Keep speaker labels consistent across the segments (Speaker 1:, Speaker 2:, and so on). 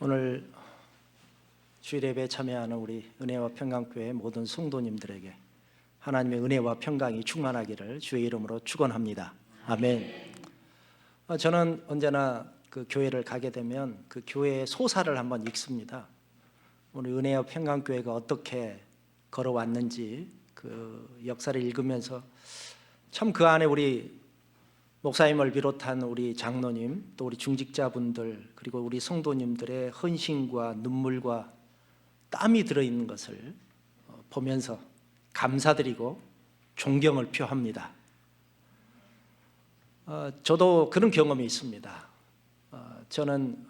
Speaker 1: 오늘 주일 예배에 참여하는 우리 은혜와 평강교회 모든 성도님들에게 하나님의 은혜와 평강이 충만하기를 주의 이름으로 축원합니다. 아멘. 저는 언제나 그 교회를 가게 되면 그 교회의 소사를 한번 읽습니다. 우리 은혜와 평강교회가 어떻게 걸어왔는지 그 역사를 읽으면서 참 그 안에 우리 목사님을 비롯한 우리 장로님, 또 우리 중직자분들, 그리고 우리 성도님들의 헌신과 눈물과 땀이 들어있는 것을 보면서 감사드리고 존경을 표합니다. 저도 그런 경험이 있습니다. 저는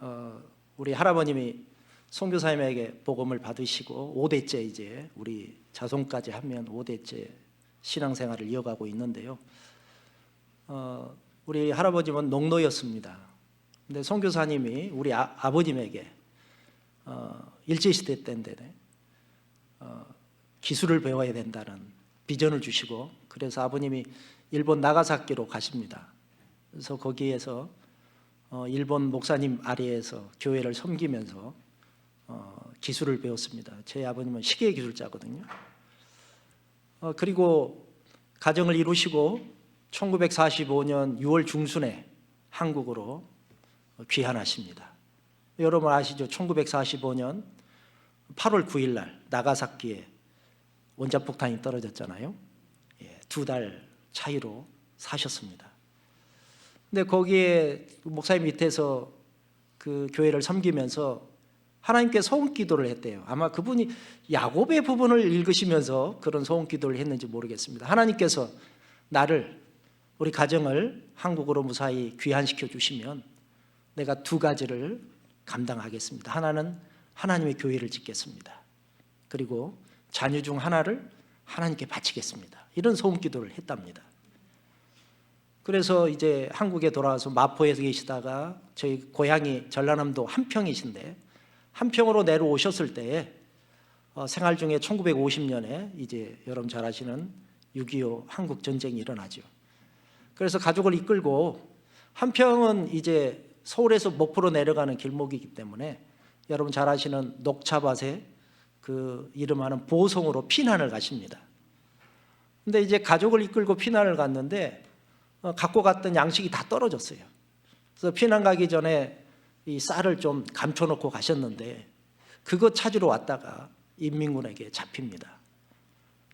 Speaker 1: 우리 할아버님이 선교사님에게 복음을 받으시고 5대째 이제 우리 자손까지 하면 5대째 신앙생활을 이어가고 있는데요. 우리 할아버님은 농노였습니다. 근데 선교사님이 우리 아버님에게 일제시대 때인데 기술을 배워야 된다는 비전을 주시고, 그래서 아버님이 일본 나가사키로 가십니다. 그래서 거기에서 일본 목사님 아래에서 교회를 섬기면서 기술을 배웠습니다. 제 아버님은 시계 기술자거든요. 그리고 가정을 이루시고 1945년 6월 중순에 한국으로 귀환하십니다. 여러분 아시죠? 1945년 8월 9일 날 나가사키에 원자폭탄이 떨어졌잖아요. 2달 차이로 사셨습니다. 근데 거기에 목사님 밑에서 그 교회를 섬기면서 하나님께 소원 기도를 했대요. 아마 그분이 야곱의 부분을 읽으시면서 그런 소원 기도를 했는지 모르겠습니다. 하나님께서 나를, 우리 가정을 한국으로 무사히 귀환시켜 주시면 내가 2가지를 감당하겠습니다. 하나는 하나님의 교회를 짓겠습니다. 그리고 자녀 중 하나를 하나님께 바치겠습니다. 이런 소원 기도를 했답니다. 그래서 이제 한국에 돌아와서 마포에서 계시다가 저희 고향이 전라남도 함평이신데 함평으로 내려오셨을 때에 생활 중에 1950년에 이제 여러분 잘 아시는 6.25 한국 전쟁이 일어나죠. 그래서 가족을 이끌고, 함평은 이제 서울에서 목포로 내려가는 길목이기 때문에 여러분 잘 아시는 녹차밭에 그 이름하는 보성으로 피난을 가십니다. 근데 이제 가족을 이끌고 피난을 갔는데 갖고 갔던 양식이 다 떨어졌어요. 그래서 피난 가기 전에 이 쌀을 좀 감춰놓고 가셨는데 그거 찾으러 왔다가 인민군에게 잡힙니다.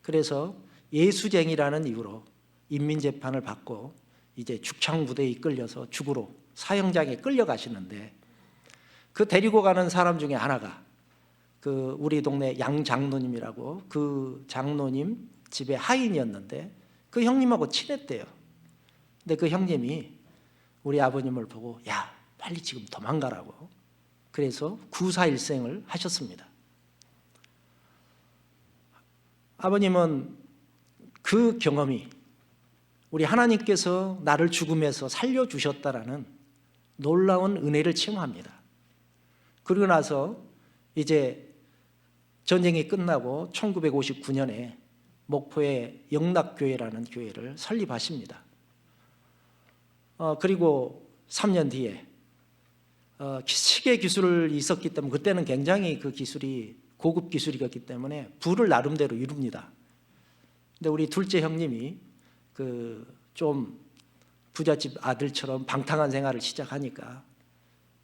Speaker 1: 그래서 예수쟁이라는 이유로 인민재판을 받고 이제 죽창부대에 이끌려서 죽으로 사형장에 끌려가시는데, 그 데리고 가는 사람 중에 하나가 그 우리 동네 양 장로님이라고, 그 장로님 집의 하인이었는데 그 형님하고 친했대요. 근데 그 형님이 우리 아버님을 보고 야 빨리 지금 도망가라고, 그래서 구사일생을 하셨습니다. 아버님은 그 경험이 우리 하나님께서 나를 죽음에서 살려주셨다라는 놀라운 은혜를 체험합니다. 그러고 나서 이제 전쟁이 끝나고 1959년에 목포에 영락교회라는 교회를 설립하십니다. 그리고 3년 뒤에 시계 기술이 있었기 때문에, 그때는 굉장히 그 기술이 고급 기술이었기 때문에 부를 나름대로 이룹니다. 근데 우리 둘째 형님이 그 좀 부잣집 아들처럼 방탕한 생활을 시작하니까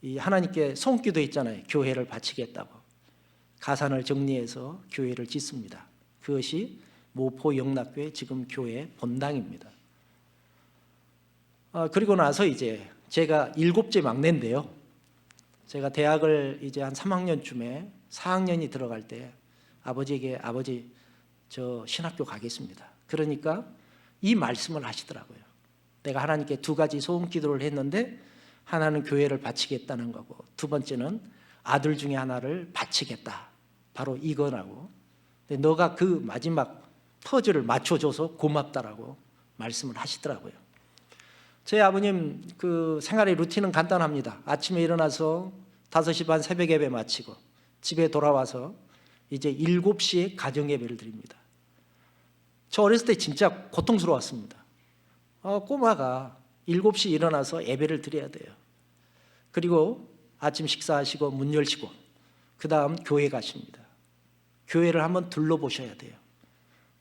Speaker 1: 이 하나님께 손기도 있잖아요. 교회를 바치겠다고 가산을 정리해서 교회를 짓습니다. 그것이 모포 영락교회 지금 교회 본당입니다. 그리고 나서 이제 제가 7째 막내인데요. 제가 대학을 이제 한 3학년쯤에 4학년이 들어갈 때 아버지에게 아버지 저 신학교 가겠습니다. 그러니까 이 말씀을 하시더라고요. 내가 하나님께 2가지 소원 기도를 했는데 하나는 교회를 바치겠다는 거고, 2번째는 아들 중에 하나를 바치겠다. 바로 이거라고. 근데 너가 그 마지막 퍼즐을 맞춰줘서 고맙다라고 말씀을 하시더라고요. 제 아버님 그 생활의 루틴은 간단합니다. 아침에 일어나서 5시 반 새벽 예배 마치고 집에 돌아와서 이제 7시에 가정 예배를 드립니다. 저 어렸을 때 진짜 고통스러웠습니다. 꼬마가 7시 일어나서 예배를 드려야 돼요. 그리고 아침 식사하시고 문 열시고 그 다음 교회 가십니다. 교회를 한번 둘러보셔야 돼요.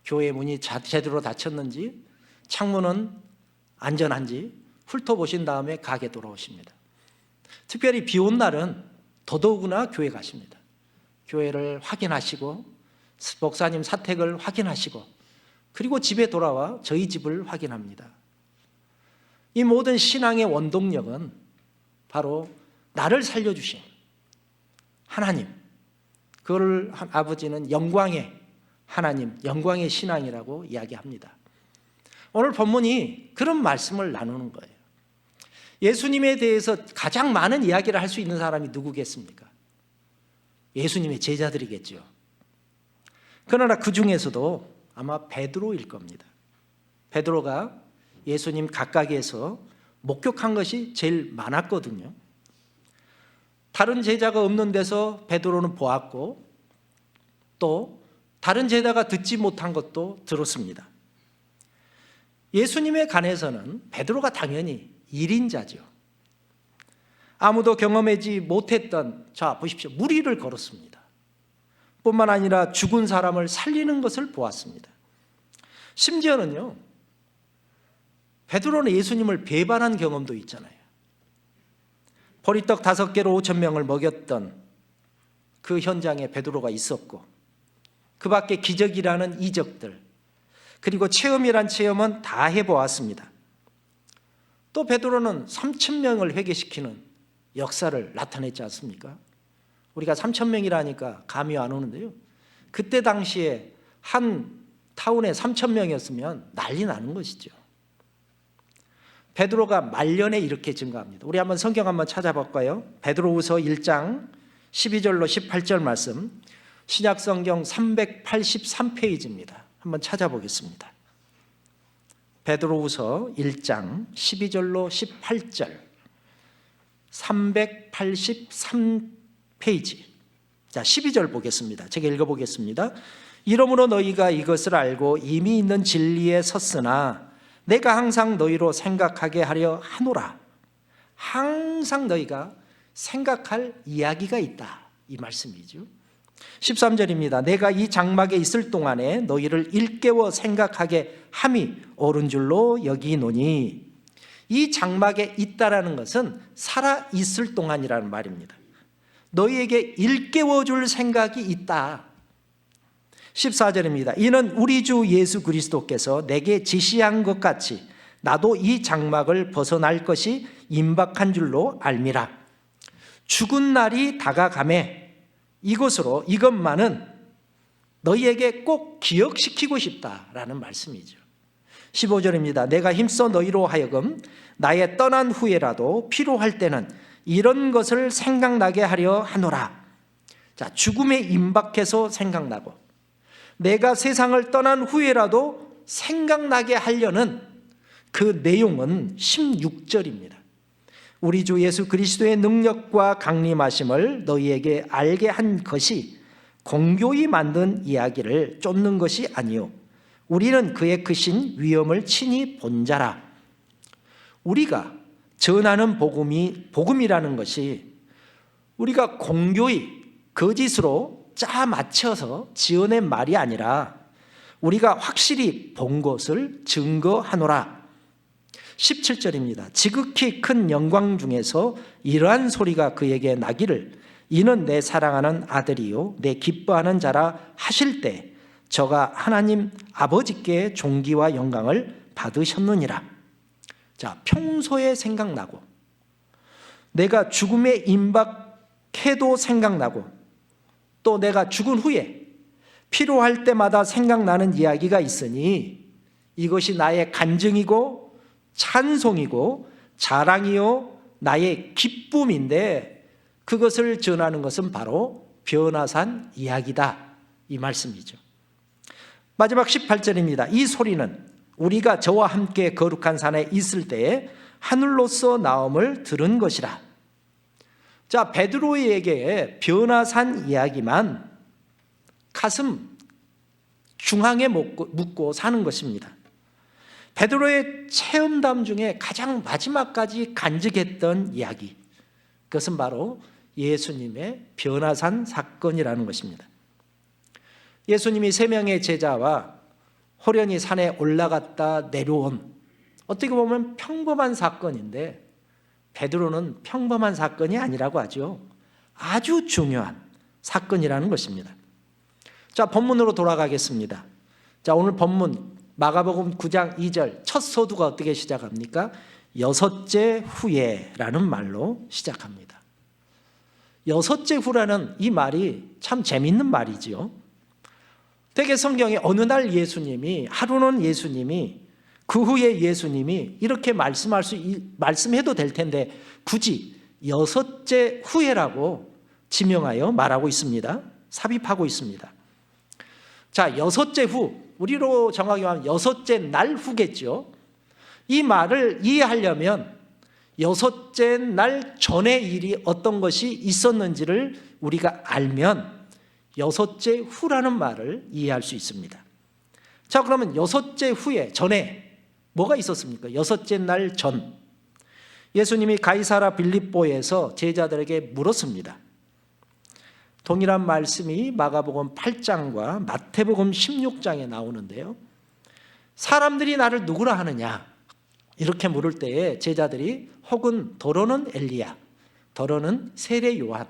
Speaker 1: 교회 문이 제대로 닫혔는지 창문은 안전한지 훑어보신 다음에 가게 돌아오십니다. 특별히 비 온 날은 더더구나 교회 가십니다. 교회를 확인하시고 목사님 사택을 확인하시고 그리고 집에 돌아와 저희 집을 확인합니다. 이 모든 신앙의 원동력은 바로 나를 살려주신 하나님, 그걸 아버지는 영광의 하나님, 영광의 신앙이라고 이야기합니다. 오늘 본문이 그런 말씀을 나누는 거예요. 예수님에 대해서 가장 많은 이야기를 할 수 있는 사람이 누구겠습니까? 예수님의 제자들이겠죠. 그러나 그 중에서도 아마 베드로일 겁니다. 베드로가 예수님 가까이에서 목격한 것이 제일 많았거든요. 다른 제자가 없는 데서 베드로는 보았고 또 다른 제자가 듣지 못한 것도 들었습니다. 예수님에 관해서는 베드로가 당연히 1인자죠. 아무도 경험하지 못했던, 자 보십시오, 무리를 걸었습니다. 뿐만 아니라 죽은 사람을 살리는 것을 보았습니다. 심지어는요, 베드로는 예수님을 배반한 경험도 있잖아요. 보리떡 5개로 5,000명을 먹였던 그 현장에 베드로가 있었고 그 밖에 기적이라는 이적들 그리고 체험이란 체험은 다 해보았습니다. 또 베드로는 3,000명을 회개시키는 역사를 나타냈지 않습니까? 우리가 3,000명이라니까 감이 안 오는데요, 그때 당시에 한 타운에 3,000명이었으면 난리 나는 것이죠. 베드로가 말년에 이렇게 증거합니다. 우리 한번 성경 한번 찾아볼까요? 베드로후서 1장 12절로 18절 말씀, 신약성경 383페이지입니다. 한번 찾아보겠습니다. 베드로후서 1장 12절로 18절 383페이지. 자, 12절 보겠습니다. 제가 읽어보겠습니다. 이러므로 너희가 이것을 알고 이미 있는 진리에 섰으나 내가 항상 너희로 생각하게 하려 하노라. 항상 너희가 생각할 이야기가 있다, 이 말씀이죠. 13절입니다. 내가 이 장막에 있을 동안에 너희를 일깨워 생각하게 함이 옳은 줄로 여기노니, 이 장막에 있다라는 것은 살아있을 동안이라는 말입니다. 너희에게 일깨워 줄 생각이 있다. 14절입니다. 이는 우리 주 예수 그리스도께서 내게 지시한 것 같이 나도 이 장막을 벗어날 것이 임박한 줄로 알미라. 죽은 날이 다가가매 이것만은 너희에게 꼭 기억시키고 싶다라는 말씀이죠. 15절입니다. 내가 힘써 너희로 하여금 나의 떠난 후에라도 필요할 때는 이런 것을 생각나게 하려 하노라. 자, 죽음에 임박해서 생각나고 내가 세상을 떠난 후에라도 생각나게 하려는 그 내용은 16절입니다. 우리 주 예수 그리스도의 능력과 강림하심을 너희에게 알게 한 것이 공교히 만든 이야기를 쫓는 것이 아니요 우리는 그의 크신 위엄을 친히 본 자라. 우리가 전하는 복음이라는 것이 우리가 공교히 거짓으로 짜 맞춰서 지어낸 말이 아니라 우리가 확실히 본 것을 증거하노라. 17절입니다. 지극히 큰 영광 중에서 이러한 소리가 그에게 나기를 이는 내 사랑하는 아들이요 내 기뻐하는 자라 하실 때 저가 하나님 아버지께 존귀와 영광을 받으셨느니라. 자, 평소에 생각나고 내가 죽음에 임박해도 생각나고 또 내가 죽은 후에 필요할 때마다 생각나는 이야기가 있으니 이것이 나의 간증이고 찬송이고 자랑이요 나의 기쁨인데 그것을 전하는 것은 바로 변화산 이야기다, 이 말씀이죠. 마지막 18절입니다. 이 소리는 우리가 저와 함께 거룩한 산에 있을 때에 하늘로서 나옴을 들은 것이라. 자, 베드로에게 변화산 이야기만 가슴 중앙에 묻고 사는 것입니다. 베드로의 체험담 중에 가장 마지막까지 간직했던 이야기, 그것은 바로 예수님의 변화산 사건이라는 것입니다. 예수님이 3명의 제자와 호련히 산에 올라갔다 내려온, 어떻게 보면 평범한 사건인데 베드로는 평범한 사건이 아니라고 하죠. 아주 중요한 사건이라는 것입니다. 자, 본문으로 돌아가겠습니다. 자, 오늘 본문 마가복음 9장 2절 첫 소두가 어떻게 시작합니까? 여섯째 후에라는 말로 시작합니다. 여섯째 후라는 이 말이 참 재밌는 말이지요. 되게 성경에 어느 날 예수님이, 하루는 예수님이, 그 후에 예수님이 이렇게 말씀해도 될 텐데 굳이 여섯째 후에라고 지명하여 말하고 있습니다. 삽입하고 있습니다. 자, 여섯째 후, 우리로 정확히 말하면 여섯째 날 후겠죠. 이 말을 이해하려면 여섯째 날 전의 일이 어떤 것이 있었는지를 우리가 알면 여섯째 후라는 말을 이해할 수 있습니다. 자, 그러면 여섯째 후에, 전에 뭐가 있었습니까? 여섯째 날 전, 예수님이 가이사라 빌립보에서 제자들에게 물었습니다. 동일한 말씀이 마가복음 8장과 마태복음 16장에 나오는데요. 사람들이 나를 누구라 하느냐? 이렇게 물을 때에 제자들이 혹은 더러는 엘리야, 더러는 세례 요한,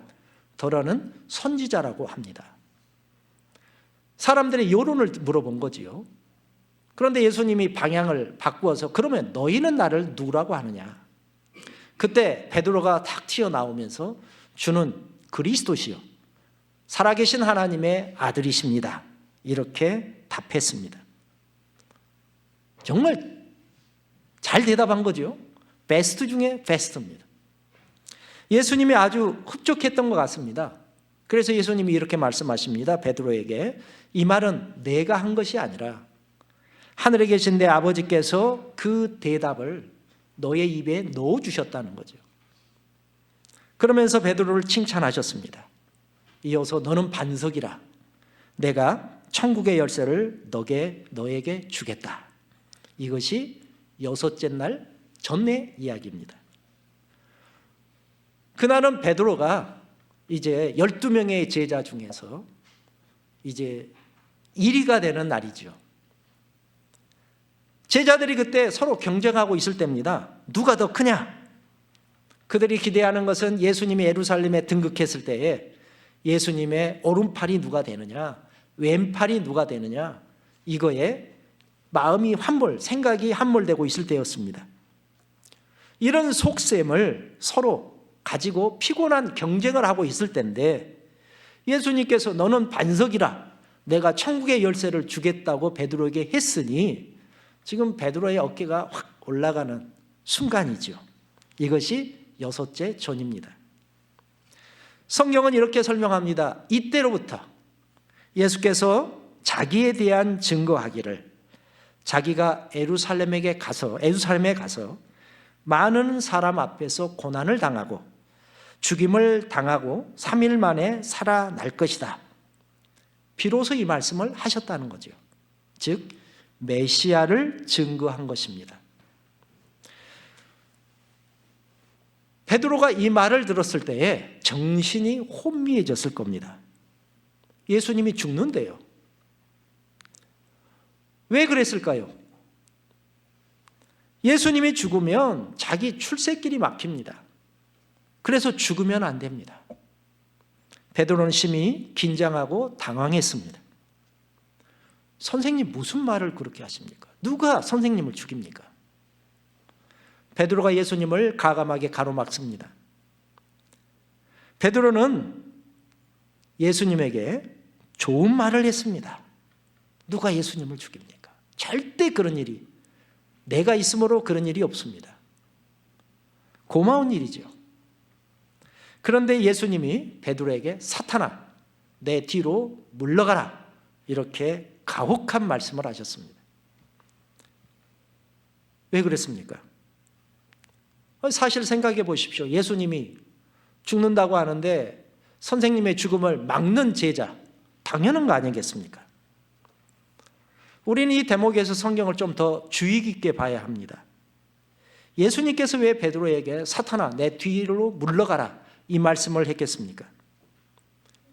Speaker 1: 더러는 선지자라고 합니다. 사람들의 여론을 물어본 거지요. 그런데 예수님이 방향을 바꾸어서 그러면 너희는 나를 누구라고 하느냐? 그때 베드로가 탁 튀어나오면서 주는 그리스도시요 살아계신 하나님의 아들이십니다. 이렇게 답했습니다. 정말 잘 대답한 거죠. 베스트 중에 베스트입니다. 예수님이 아주 흡족했던 것 같습니다. 그래서 예수님이 이렇게 말씀하십니다. 베드로에게 이 말은 내가 한 것이 아니라 하늘에 계신 내 아버지께서 그 대답을 너의 입에 넣어주셨다는 거죠. 그러면서 베드로를 칭찬하셨습니다. 이어서 너는 반석이라 내가 천국의 열쇠를 너에게 주겠다. 이것이 여섯째 날 전의 이야기입니다. 그날은 베드로가 이제 12명의 제자 중에서 이제 1위가 되는 날이죠. 제자들이 그때 서로 경쟁하고 있을 때입니다. 누가 더 크냐? 그들이 기대하는 것은 예수님이 예루살렘에 등극했을 때에 예수님의 오른팔이 누가 되느냐, 왼팔이 누가 되느냐, 이거에 마음이 생각이 함몰되고 있을 때였습니다. 이런 속셈을 서로 가지고 피곤한 경쟁을 하고 있을 때인데 예수님께서 너는 반석이라 내가 천국의 열쇠를 주겠다고 베드로에게 했으니 지금 베드로의 어깨가 확 올라가는 순간이죠. 이것이 여섯째 전입니다. 성경은 이렇게 설명합니다. 이때로부터 예수께서 자기에 대한 증거하기를 자기가 예루살렘에 가서 많은 사람 앞에서 고난을 당하고 죽임을 당하고 3일 만에 살아날 것이다. 비로소 이 말씀을 하셨다는 거죠. 즉 메시아를 증거한 것입니다. 베드로가 이 말을 들었을 때에 정신이 혼미해졌을 겁니다. 예수님이 죽는데요. 왜 그랬을까요? 예수님이 죽으면 자기 출세길이 막힙니다. 그래서 죽으면 안 됩니다. 베드로는 심히 긴장하고 당황했습니다. 선생님 무슨 말을 그렇게 하십니까? 누가 선생님을 죽입니까? 베드로가 예수님을 가감하게 가로막습니다. 베드로는 예수님에게 좋은 말을 했습니다. 누가 예수님을 죽입니까? 절대 그런 일이, 내가 있으므로 그런 일이 없습니다. 고마운 일이죠. 그런데 예수님이 베드로에게 사탄아, 내 뒤로 물러가라, 이렇게 가혹한 말씀을 하셨습니다. 왜 그랬습니까? 사실 생각해 보십시오. 예수님이 죽는다고 하는데 선생님의 죽음을 막는 제자, 당연한 거 아니겠습니까? 우리는 이 대목에서 성경을 좀 더 주의 깊게 봐야 합니다. 예수님께서 왜 베드로에게 사탄아 내 뒤로 물러가라 이 말씀을 했겠습니까?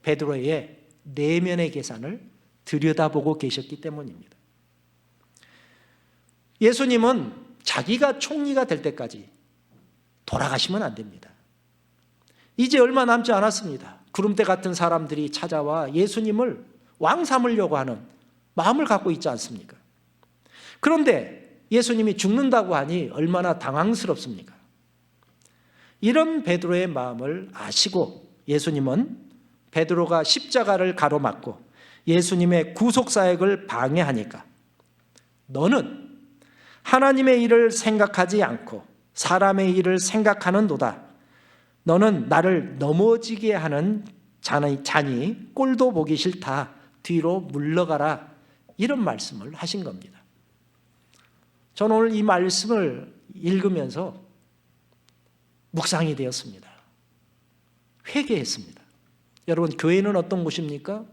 Speaker 1: 베드로의 내면의 계산을 들여다보고 계셨기 때문입니다. 예수님은 자기가 총리가 될 때까지 돌아가시면 안 됩니다. 이제 얼마 남지 않았습니다. 구름대 같은 사람들이 찾아와 예수님을 왕 삼으려고 하는 마음을 갖고 있지 않습니까? 그런데 예수님이 죽는다고 하니 얼마나 당황스럽습니까? 이런 베드로의 마음을 아시고 예수님은 베드로가 십자가를 가로막고 예수님의 구속사역을 방해하니까 너는 하나님의 일을 생각하지 않고 사람의 일을 생각하는도다. 너는 나를 넘어지게 하는 자니 꼴도 보기 싫다. 뒤로 물러가라. 이런 말씀을 하신 겁니다. 저는 오늘 이 말씀을 읽으면서 묵상이 되었습니다. 회개했습니다. 여러분, 교회는 어떤 곳입니까?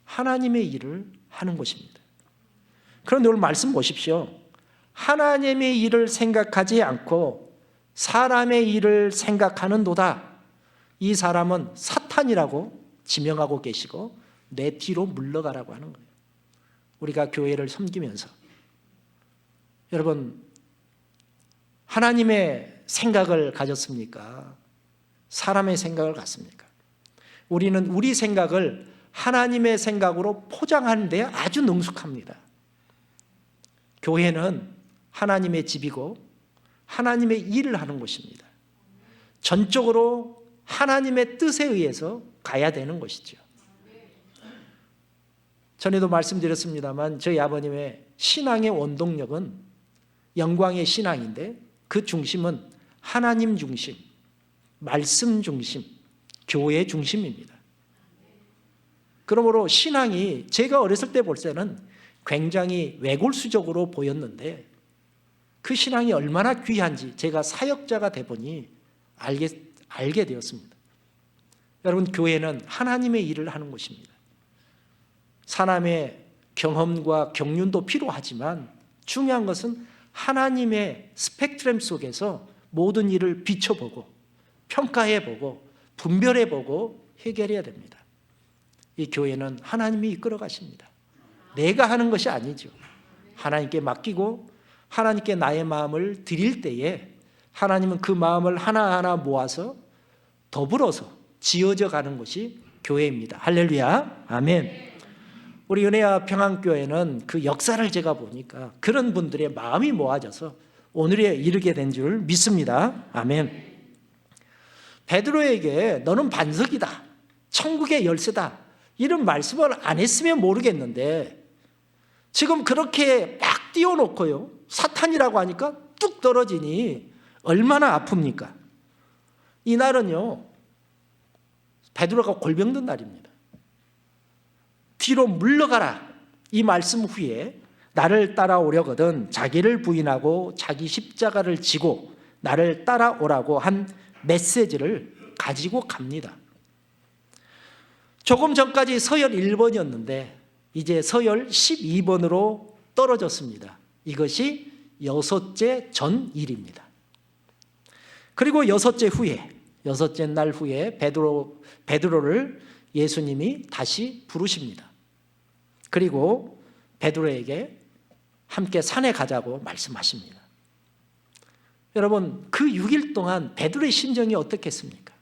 Speaker 1: 하나님의 일을 하는 곳입니다. 그런데 오늘 말씀 보십시오. 하나님의 일을 생각하지 않고 사람의 일을 생각하는도다. 이 사람은 사탄이라고 지명하고 계시고 내 뒤로 물러가라고 하는 거예요. 우리가 교회를 섬기면서 여러분, 하나님의 생각을 가졌습니까? 사람의 생각을 갖습니까? 우리는 우리 생각을 하나님의 생각으로 포장하는 데 아주 능숙합니다. 교회는 하나님의 집이고 하나님의 일을 하는 곳입니다. 전적으로 하나님의 뜻에 의해서 가야 되는 것이죠. 전에도 말씀드렸습니다만 저희 아버님의 신앙의 원동력은 영광의 신앙인데 그 중심은 하나님 중심, 말씀 중심, 교회 중심입니다. 그러므로 신앙이 제가 어렸을 때 볼 때는 굉장히 외골수적으로 보였는데 그 신앙이 얼마나 귀한지 제가 사역자가 돼 보니 알게 되었습니다. 여러분, 교회는 하나님의 일을 하는 곳입니다. 사람의 경험과 경륜도 필요하지만 중요한 것은 하나님의 스펙트럼 속에서 모든 일을 비춰보고 평가해보고 분별해보고 해결해야 됩니다. 이 교회는 하나님이 이끌어 가십니다. 내가 하는 것이 아니죠. 하나님께 맡기고 하나님께 나의 마음을 드릴 때에 하나님은 그 마음을 하나하나 모아서 더불어서 지어져 가는 것이 교회입니다. 할렐루야, 아멘. 우리 은혜와 평안교회는 그 역사를 제가 보니까 그런 분들의 마음이 모아져서 오늘에 이르게 된 줄 믿습니다. 아멘. 베드로에게 너는 반석이다, 천국의 열쇠다, 이런 말씀을 안 했으면 모르겠는데 지금 그렇게 막 띄워놓고요, 사탄이라고 하니까 뚝 떨어지니 얼마나 아픕니까? 이날은요, 베드로가 골병든 날입니다. 뒤로 물러가라, 이 말씀 후에 나를 따라오려거든 자기를 부인하고 자기 십자가를 지고 나를 따라오라고 한 메시지를 가지고 갑니다. 조금 전까지 서열 1번이었는데 이제 서열 12번으로 떨어졌습니다. 이것이 6째 전 일입니다. 그리고 6째 날 후에 베드로를 예수님이 다시 부르십니다. 그리고 베드로에게 함께 산에 가자고 말씀하십니다. 여러분, 그 6일 동안 베드로의 심정이 어떻겠습니까?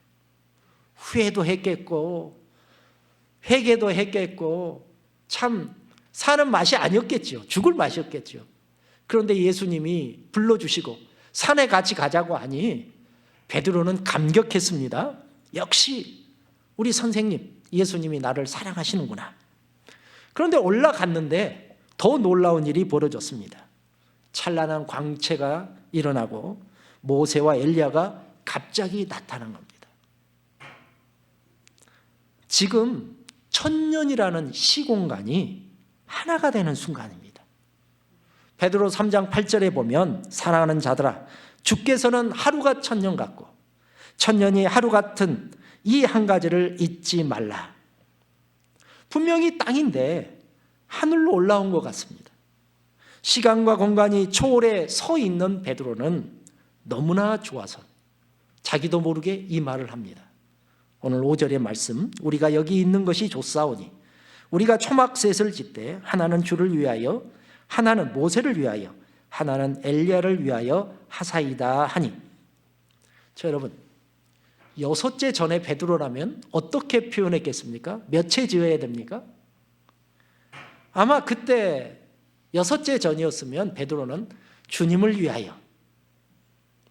Speaker 1: 후회도 했겠고 회개도 했겠고 참 사는 맛이 아니었겠죠. 죽을 맛이었겠죠. 그런데 예수님이 불러주시고 산에 같이 가자고 하니 베드로는 감격했습니다. 역시 우리 선생님 예수님이 나를 사랑하시는구나. 그런데 올라갔는데 더 놀라운 일이 벌어졌습니다. 찬란한 광채가 일어나고 모세와 엘리야가 갑자기 나타난 겁니다. 지금 천년이라는 시공간이 하나가 되는 순간입니다. 베드로 3장 8절에 보면 사랑하는 자들아, 주께서는 하루가 천년 같고 천년이 하루 같은 이 한 가지를 잊지 말라. 분명히 땅인데 하늘로 올라온 것 같습니다. 시간과 공간이 초월해 서 있는 베드로는 너무나 좋아서 자기도 모르게 이 말을 합니다. 오늘 5절의 말씀, 우리가 여기 있는 것이 좋사오니 우리가 초막셋을 짓되 하나는 주를 위하여 하나는 모세를 위하여 하나는 엘리야를 위하여 하사이다 하니. 자, 여러분, 여섯째 전에 베드로라면 어떻게 표현했겠습니까? 몇 체 지어야 됩니까? 아마 그때 여섯째 전이었으면 베드로는 주님을 위하여,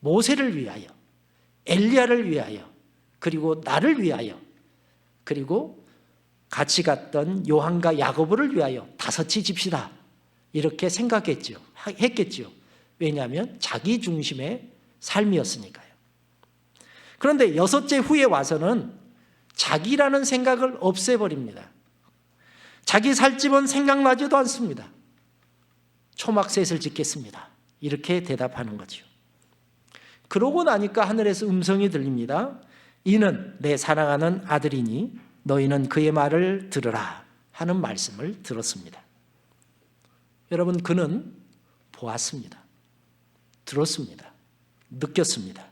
Speaker 1: 모세를 위하여, 엘리야를 위하여, 그리고 나를 위하여, 그리고 같이 갔던 요한과 야고보를 위하여 다섯이 집시다, 이렇게 했겠죠. 왜냐하면 자기 중심의 삶이었으니까요. 그런데 여섯째 후에 와서는 자기라는 생각을 없애버립니다. 자기 살 집은 생각나지도 않습니다. 초막셋을 짓겠습니다, 이렇게 대답하는 거죠. 그러고 나니까 하늘에서 음성이 들립니다. 이는 내 사랑하는 아들이니 너희는 그의 말을 들으라 하는 말씀을 들었습니다. 여러분, 그는 보았습니다. 들었습니다. 느꼈습니다.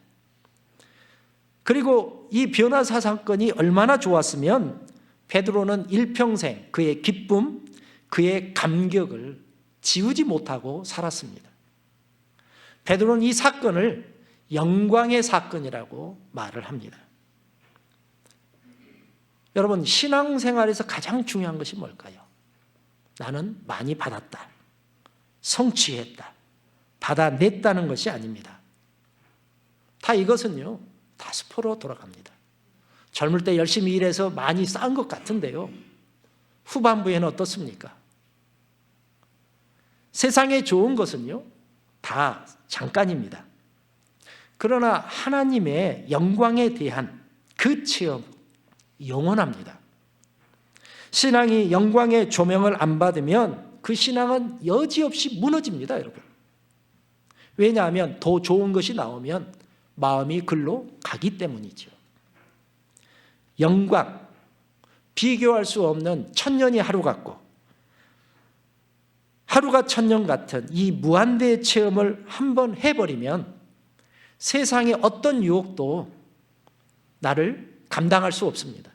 Speaker 1: 그리고 이 변화사 사건이 얼마나 좋았으면 베드로는 일평생 그의 기쁨, 그의 감격을 지우지 못하고 살았습니다. 베드로는 이 사건을 영광의 사건이라고 말을 합니다. 여러분, 신앙생활에서 가장 중요한 것이 뭘까요? 나는 많이 받았다, 성취했다, 받아냈다는 것이 아닙니다. 다 이것은요, 다 수포로 돌아갑니다. 젊을 때 열심히 일해서 많이 쌓은 것 같은데요, 후반부에는 어떻습니까? 세상에 좋은 것은요, 다 잠깐입니다. 그러나 하나님의 영광에 대한 그 체험, 영원합니다. 신앙이 영광의 조명을 안 받으면 그 신앙은 여지없이 무너집니다, 여러분. 왜냐하면 더 좋은 것이 나오면 마음이 글로 가기 때문이죠. 영광, 비교할 수 없는 천년이 하루 같고 하루가 천년 같은 이 무한대의 체험을 한번 해버리면 세상의 어떤 유혹도 나를 감당할 수 없습니다.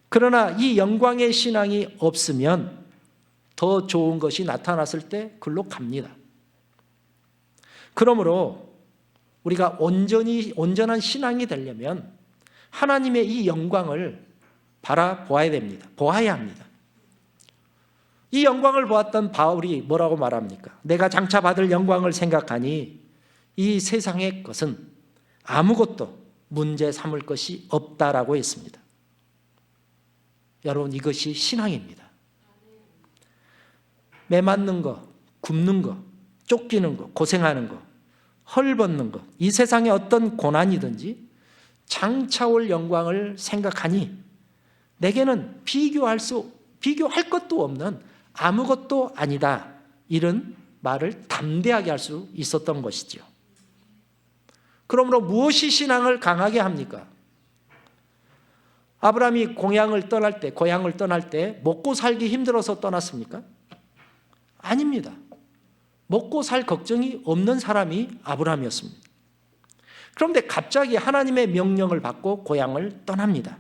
Speaker 1: 그러나 이 영광의 신앙이 없으면 더 좋은 것이 나타났을 때 글로 갑니다. 그러므로 우리가 온전한 신앙이 되려면 하나님의 이 영광을 바라보아야 됩니다. 보아야 합니다. 이 영광을 보았던 바울이 뭐라고 말합니까? 내가 장차 받을 영광을 생각하니 이 세상의 것은 아무것도 문제 삼을 것이 없다라고 했습니다. 여러분, 이것이 신앙입니다. 매 맞는 거, 굶는 거, 쫓기는 거, 고생하는 거, 헐벗는 것, 이 세상의 어떤 고난이든지 장차 올 영광을 생각하니 내게는 비교할 것도 없는 아무것도 아니다, 이런 말을 담대하게 할 수 있었던 것이죠. 그러므로 무엇이 신앙을 강하게 합니까? 아브라함이 고향을 떠날 때 먹고 살기 힘들어서 떠났습니까? 아닙니다. 먹고 살 걱정이 없는 사람이 아브라함이었습니다. 그런데 갑자기 하나님의 명령을 받고 고향을 떠납니다.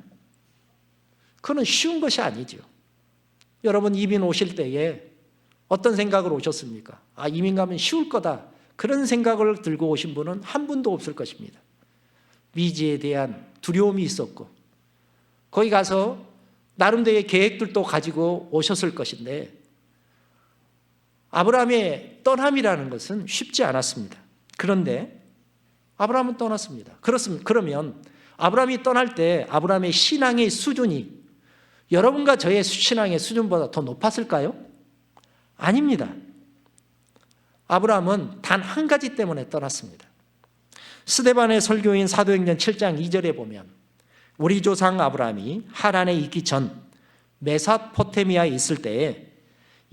Speaker 1: 그건 쉬운 것이 아니죠. 여러분, 이민 오실 때에 어떤 생각으로 오셨습니까? 이민 가면 쉬울 거다, 그런 생각을 들고 오신 분은 한 분도 없을 것입니다. 미지에 대한 두려움이 있었고 거기 가서 나름대로의 계획들도 가지고 오셨을 것인데 아브라함의 떠남이라는 것은 쉽지 않았습니다. 그런데 아브라함은 떠났습니다. 그러면 아브라함이 떠날 때 아브라함의 신앙의 수준이 여러분과 저의 신앙의 수준보다 더 높았을까요? 아닙니다. 아브라함은 단 한 가지 때문에 떠났습니다. 스데반의 설교인 사도행전 7장 2절에 보면 우리 조상 아브라함이 하란에 있기 전 메소포타미아에 있을 때에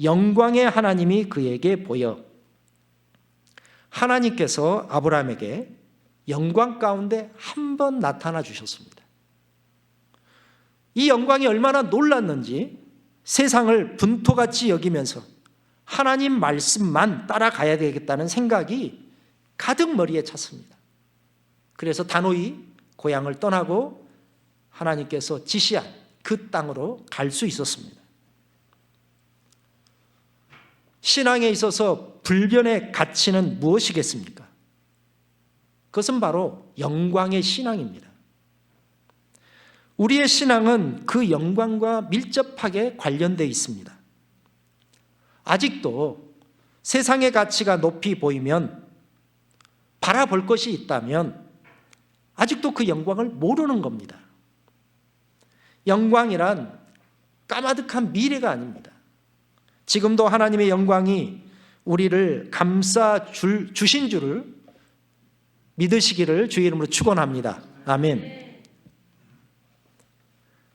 Speaker 1: 영광의 하나님이 그에게 보여 하나님께서 아브라함에게 영광 가운데 한 번 나타나 주셨습니다. 이 영광이 얼마나 놀랐는지 세상을 분토같이 여기면서 하나님 말씀만 따라가야 되겠다는 생각이 가득 머리에 찼습니다. 그래서 단호히 고향을 떠나고 하나님께서 지시한 그 땅으로 갈 수 있었습니다. 신앙에 있어서 불변의 가치는 무엇이겠습니까? 그것은 바로 영광의 신앙입니다. 우리의 신앙은 그 영광과 밀접하게 관련되어 있습니다. 아직도 세상의 가치가 높이 보이면, 바라볼 것이 있다면 아직도 그 영광을 모르는 겁니다. 영광이란 까마득한 미래가 아닙니다. 지금도 하나님의 영광이 우리를 감싸 주신 줄을 믿으시기를 주의 이름으로 축원합니다. 아멘.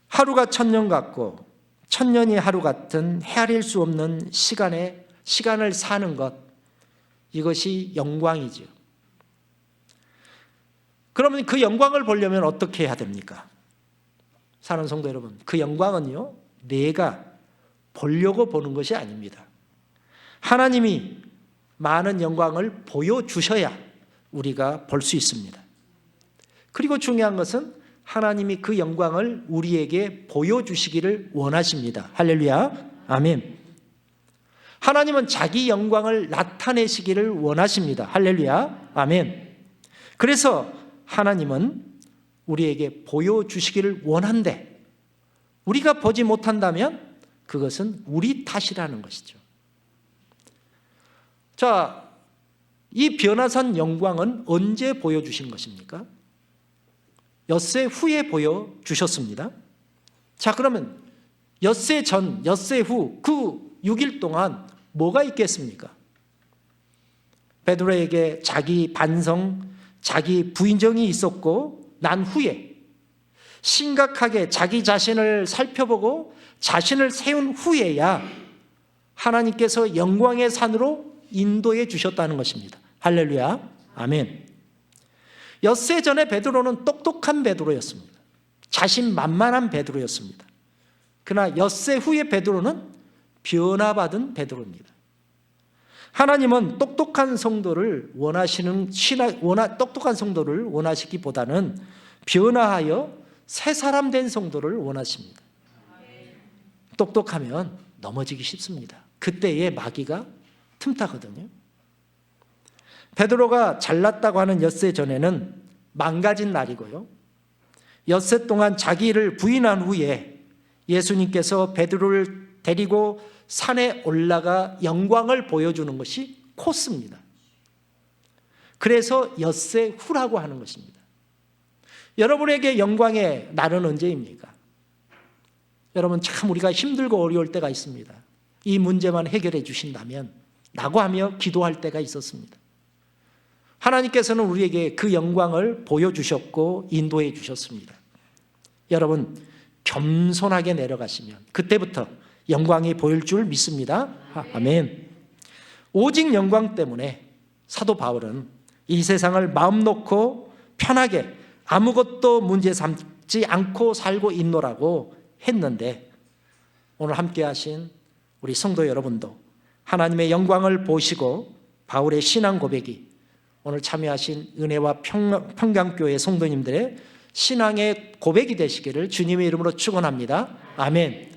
Speaker 1: 하루가 천년 같고 천년이 하루 같은 헤아릴 수 없는 시간을 사는 것, 이것이 영광이죠. 그러면 그 영광을 보려면 어떻게 해야 됩니까? 사랑하는 성도 여러분, 그 영광은요, 내가 보려고 보는 것이 아닙니다. 하나님이 많은 영광을 보여주셔야 우리가 볼 수 있습니다. 그리고 중요한 것은 하나님이 그 영광을 우리에게 보여주시기를 원하십니다. 할렐루야, 아멘. 하나님은 자기 영광을 나타내시기를 원하십니다. 할렐루야, 아멘. 그래서 하나님은 우리에게 보여주시기를 원한데, 우리가 보지 못한다면 그것은 우리 탓이라는 것이죠. 자, 이 변화산 영광은 언제 보여주신 것입니까? 엿새 후에 보여주셨습니다. 자, 그러면 엿새 전, 엿새 후 그 6일 동안 뭐가 있겠습니까? 베드로에게 자기 반성, 자기 부인정이 있었고, 난 후에 심각하게 자기 자신을 살펴보고 자신을 세운 후에야 하나님께서 영광의 산으로 인도해 주셨다는 것입니다. 할렐루야, 아멘. 엿새 전에 베드로는 똑똑한 베드로였습니다. 자신만만한 베드로였습니다. 그러나 엿새 후에 베드로는 변화받은 베드로입니다. 하나님은 똑똑한 성도를 똑똑한 성도를 원하시기보다는 변화하여 새 사람 된 성도를 원하십니다. 똑똑하면 넘어지기 쉽습니다. 그때의 마귀가 틈타거든요. 베드로가 잘났다고 하는 엿새 전에는 망가진 날이고요, 엿새 동안 자기 일을 부인한 후에 예수님께서 베드로를 데리고 산에 올라가 영광을 보여주는 것이 코스입니다. 그래서 엿새 후라고 하는 것입니다. 여러분에게 영광의 날은 언제입니까? 여러분, 참 우리가 힘들고 어려울 때가 있습니다. 이 문제만 해결해 주신다면 라고 하며 기도할 때가 있었습니다. 하나님께서는 우리에게 그 영광을 보여주셨고 인도해 주셨습니다. 여러분, 겸손하게 내려가시면 그때부터 영광이 보일 줄 믿습니다. 아멘. 오직 영광 때문에 사도 바울은 이 세상을 마음 놓고 편하게 아무것도 문제 삼지 않고 살고 있노라고 했는데, 오늘 함께 하신 우리 성도 여러분도 하나님의 영광을 보시고 바울의 신앙 고백이 오늘 참여하신 은혜와 평강교회 성도님들의 신앙의 고백이 되시기를 주님의 이름으로 축원합니다. 아멘.